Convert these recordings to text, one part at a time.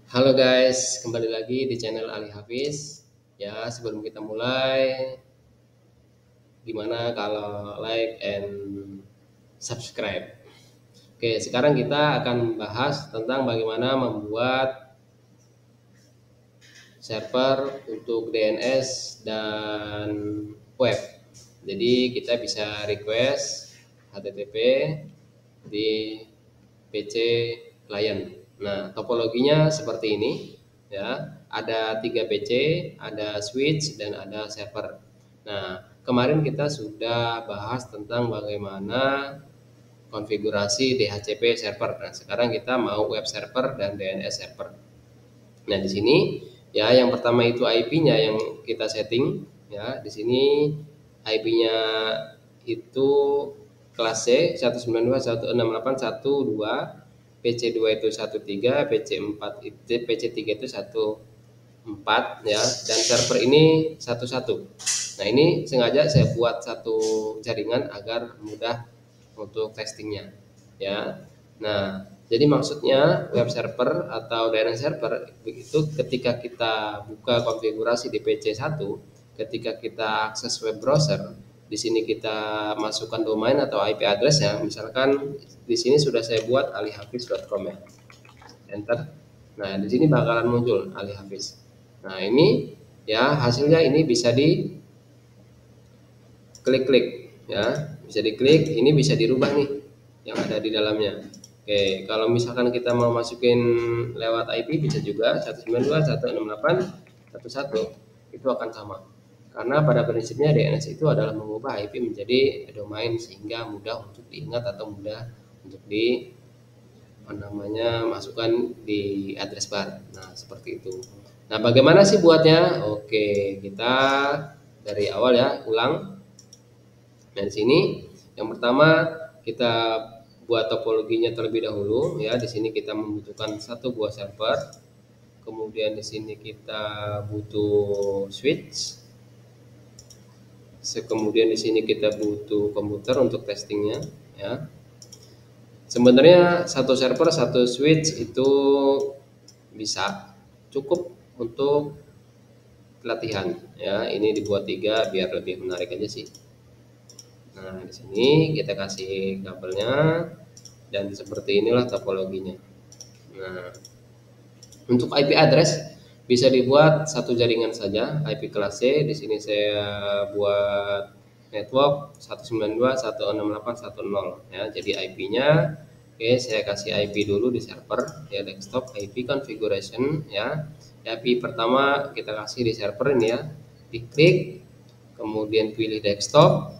Halo guys, kembali lagi di channel Ali Hafiz. Ya, sebelum kita mulai, gimana kalau like and subscribe? Oke, sekarang kita akan bahas tentang bagaimana membuat server untuk DNS dan web. Jadi kita bisa request HTTP di PC client. Nah, topologinya seperti ini ya. Ada 3 PC, ada switch dan ada server. Nah, kemarin kita sudah bahas tentang bagaimana konfigurasi DHCP server. Nah, sekarang kita mau web server dan DNS server. Nah, di sini ya yang pertama itu IP-nya yang kita setting ya. Di sini IP-nya itu kelas C 192.168.1.2, PC2 itu 13, PC4 itu PC3 itu 14 ya, dan server ini 11. Nah, ini sengaja saya buat satu jaringan agar mudah untuk testingnya ya. Nah, jadi maksudnya web server atau DNS server itu ketika kita buka konfigurasi di PC1, ketika kita akses web browser, di sini kita masukkan domain atau IP address ya. Misalkan di sini sudah saya buat alihafiz.com ya. Enter. Nah, di sini bakalan muncul Ali Hafiz. Nah, ini ya hasilnya ini bisa di klik-klik ya, bisa diklik, ini bisa dirubah nih yang ada di dalamnya. Oke, kalau misalkan kita mau masukin lewat IP bisa juga 192.168.1.1 itu akan sama. Karena pada prinsipnya DNS itu adalah mengubah IP menjadi domain sehingga mudah untuk diingat atau mudah untuk di masukkan di address bar. Nah, seperti itu. Nah, bagaimana sih buatnya? Oke, kita dari awal ya, ulang. Nah, di sini yang pertama kita buat topologinya terlebih dahulu ya. Di sini kita membutuhkan satu buah server. Kemudian di sini kita butuh switch. Kemudian di sini kita butuh komputer untuk testingnya ya. Sebenarnya satu server satu switch itu bisa cukup untuk latihan ya. Ini dibuat 3 biar lebih menarik aja sih. Nah, di sini kita kasih kabelnya dan seperti inilah topologinya. Nah, untuk IP address bisa dibuat satu jaringan saja, IP kelas C. Di sini saya buat network 192.168.1.0 ya. Jadi IP-nya oke, saya kasih IP dulu di server ya, desktop IP configuration ya. IP pertama kita kasih di server ini ya. Diklik, kemudian pilih desktop,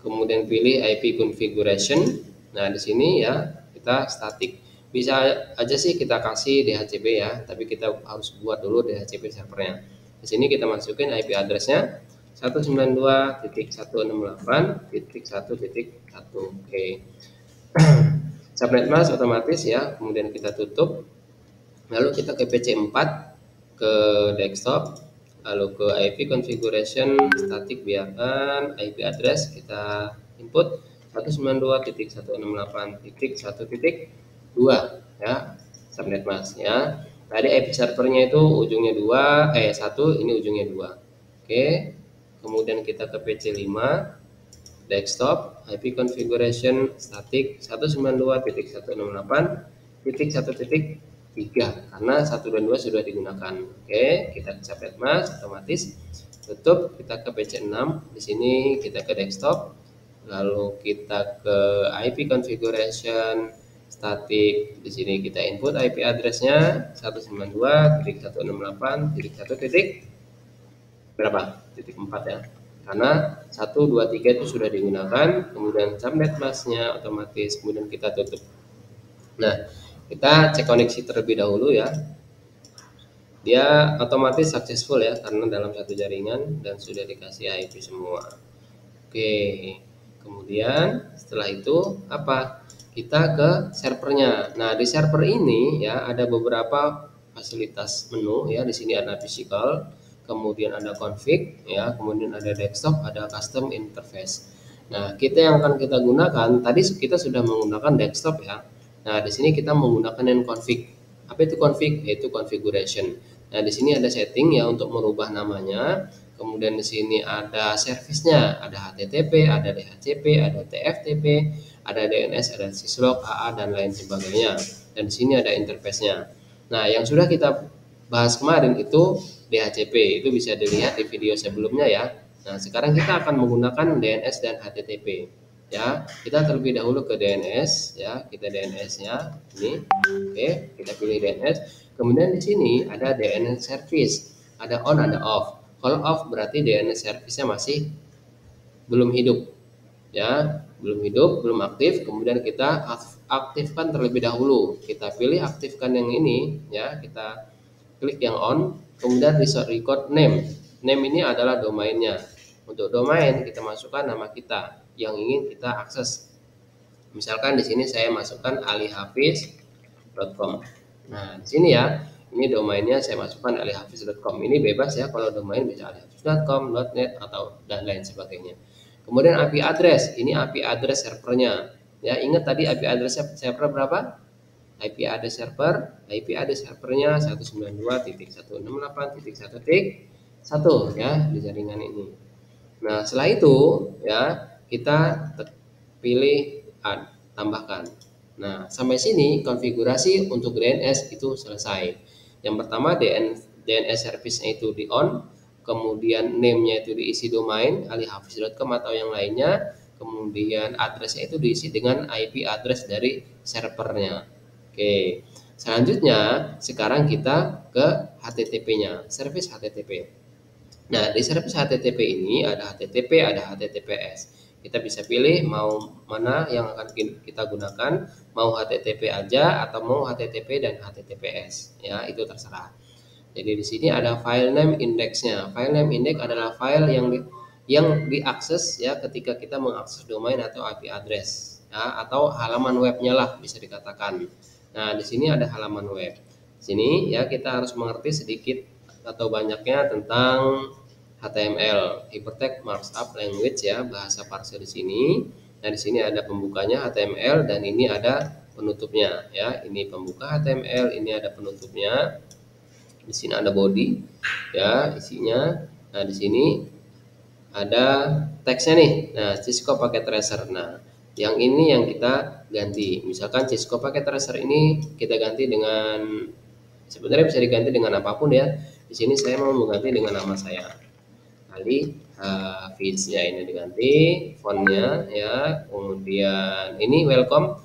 kemudian pilih IP configuration. Nah, di sini ya kita static. Bisa aja sih kita kasih DHCP ya, tapi kita harus buat dulu DHCP servernya. Di sini kita masukin IP addressnya 192.168.1.1. Oke. Subnet mask otomatis ya, kemudian kita tutup. Lalu kita ke PC4, ke desktop, lalu ke IP configuration static, biarkan IP address kita input 192.168.1.2 ya, subnet mask ya. Tadi IP servernya itu ujungnya 1, ini ujungnya 2. Oke. Kemudian kita ke PC5, desktop, IP configuration static 192.168.1.3 karena 1 dan 2 sudah digunakan. Oke, kita ke subnet mask otomatis tutup, kita ke PC6. Di sini kita ke desktop, lalu kita ke IP configuration static. Di sini kita input IP addressnya 192.168.1. Berapa? Titik 4 ya. Karena 1, 2, 3 itu sudah digunakan, kemudian subnet masknya otomatis, kemudian kita tutup. Nah, kita cek koneksi terlebih dahulu ya. Dia otomatis successful ya, karena dalam satu jaringan dan sudah dikasih IP semua. Oke, kemudian setelah itu apa? Kita ke servernya. Nah, di server ini ya ada beberapa fasilitas menu ya. Di sini ada physical, kemudian ada config ya, kemudian ada desktop, ada custom interface. Nah, kita yang akan kita gunakan tadi kita sudah menggunakan desktop ya. Nah, di sini kita menggunakan yang config. Apa itu config? Yaitu configuration. Nah, di sini ada setting ya untuk merubah namanya. Kemudian di sini ada servisnya, ada HTTP, ada DHCP, ada TFTP, ada DNS, ada syslog, AA dan lain sebagainya. Dan di sini ada interface-nya. Nah, yang sudah kita bahas kemarin itu DHCP, itu bisa dilihat di video sebelumnya ya. Nah, sekarang kita akan menggunakan DNS dan HTTP. Ya, kita terlebih dahulu ke DNS ya, kita DNS-nya ini. Oke, kita pilih DNS. Kemudian di sini ada DNS service, ada on, ada off. Kalau off berarti DNS service-nya masih belum hidup ya, belum hidup, belum aktif. Kemudian kita aktifkan terlebih dahulu. Kita pilih aktifkan yang ini ya, kita klik yang on. Kemudian record name. Name ini adalah domainnya. Untuk domain kita masukkan nama kita yang ingin kita akses. Misalkan di sini saya masukkan alihafiz.com. Nah, di sini ya, ini domainnya saya masukkan alihafiz.com. Ini bebas ya, kalau domain bisa alihafiz.com, .net atau dan lain sebagainya. Kemudian IP address, ini IP address servernya. Ya, ingat tadi IP address server berapa? IP address servernya 192.168.1.1 ya di jaringan ini. Nah, setelah itu ya kita pilih add, tambahkan. Nah, sampai sini konfigurasi untuk DNS itu selesai. Yang pertama DNS service-nya itu di on, kemudian name-nya itu diisi domain alihafiz.com atau yang lainnya, kemudian address-nya itu diisi dengan IP address dari servernya. Oke. Selanjutnya sekarang kita ke HTTP-nya, service HTTP. Nah, di service HTTP ini ada HTTP, ada HTTPS. Kita bisa pilih mau mana yang akan kita gunakan, mau HTTP aja atau mau HTTP dan HTTPS. Ya, itu terserah. Jadi di sini ada file name index-nya. File name index adalah file yang diakses ya ketika kita mengakses domain atau IP address ya, atau halaman webnya lah bisa dikatakan. Nah, di sini ada halaman web. Di sini ya kita harus mengerti sedikit atau banyaknya tentang HTML, Hypertext Markup Language ya, bahasa parser di sini. Nah, di sini ada pembukanya HTML dan ini ada penutupnya ya. Ini pembuka HTML, ini ada penutupnya. Di sini ada body ya, isinya. Nah, di sini ada teksnya nih. Nah, Cisco Packet Tracer. Nah, yang ini yang kita ganti. Misalkan Cisco Packet Tracer ini kita ganti dengan, sebenarnya bisa diganti dengan apapun ya. Di sini saya mau mengganti dengan nama saya. Ali Hafiz ya, ini diganti fontnya ya. Kemudian ini welcome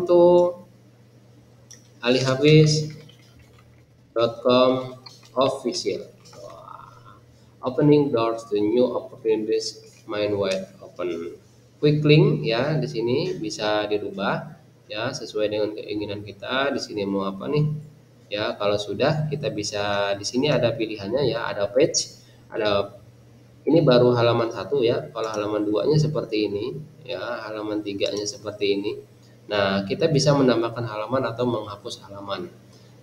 to alihafiz.com official. Opening doors to new opportunities mind wide open. Quick link ya, di sini bisa dirubah ya sesuai dengan keinginan kita. Di sini mau apa nih? Ya, kalau sudah kita bisa, di sini ada pilihannya ya, ada page, ada ini baru halaman 1 ya. Kalau halaman 2-nya seperti ini ya, halaman 3-nya seperti ini. Nah, kita bisa menambahkan halaman atau menghapus halaman.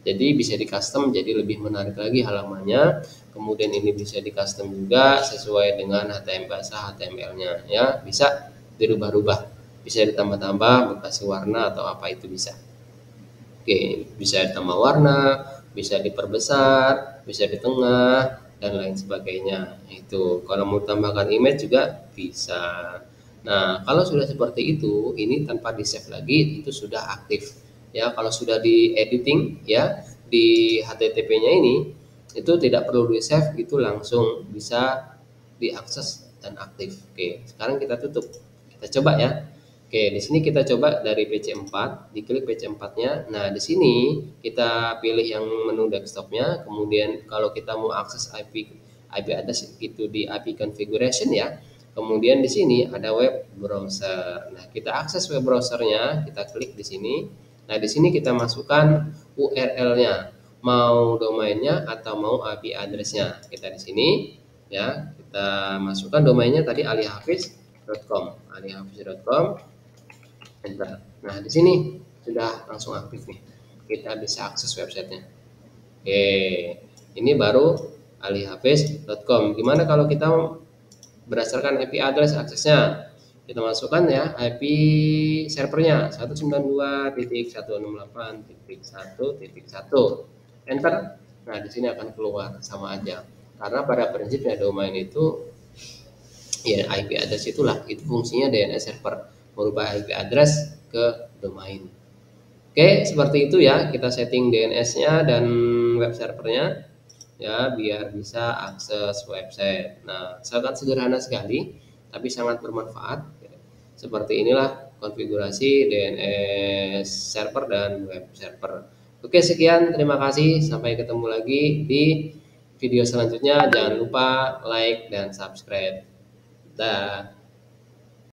Jadi bisa di custom jadi lebih menarik lagi halamannya. Kemudian ini bisa di custom juga sesuai dengan bahasa HTML-nya ya. Bisa dirubah-rubah, bisa ditambah-tambah, kasih warna atau apa itu bisa. Oke, bisa ditambah warna, bisa diperbesar, bisa di tengah dan lain sebagainya. Itu kalau mau tambahkan image juga bisa. Nah, kalau sudah seperti itu, ini tanpa di save lagi itu sudah aktif. Ya, kalau sudah di editing ya di HTTP-nya ini itu tidak perlu di save, itu langsung bisa diakses dan aktif. Oke, sekarang kita tutup. Kita coba ya. Oke, di sini kita coba dari PC4, diklik PC4-nya. Nah, di sini kita pilih yang menu desktop-nya, kemudian kalau kita mau akses IP address itu di IP configuration ya. Kemudian di sini ada web browser. Nah, kita akses web browsernya, kita klik di sini. Nah, di sini kita masukkan URL-nya, mau domainnya atau mau IP address-nya. Kita di sini ya, kita masukkan domainnya tadi alihafiz.com, alihafiz.com. Enter. Nah, di sini sudah langsung aktif nih. Kita bisa akses websitenya. Oke, ini baru alihafiz.com. Gimana kalau kita berdasarkan IP address aksesnya? Kita masukkan ya IP servernya 192.168.1.1. Enter. Nah, di sini akan keluar sama aja. Karena pada prinsipnya domain itu ya IP address itulah, itu fungsinya DNS server, merubah IP address ke domain. Oke, seperti itu ya, kita setting DNS-nya dan web servernya ya biar bisa akses website. Nah, sangat sederhana sekali tapi sangat bermanfaat. Seperti inilah konfigurasi DNS server dan web server. Oke, sekian, terima kasih, sampai ketemu lagi di video selanjutnya. Jangan lupa like dan subscribe. Dah.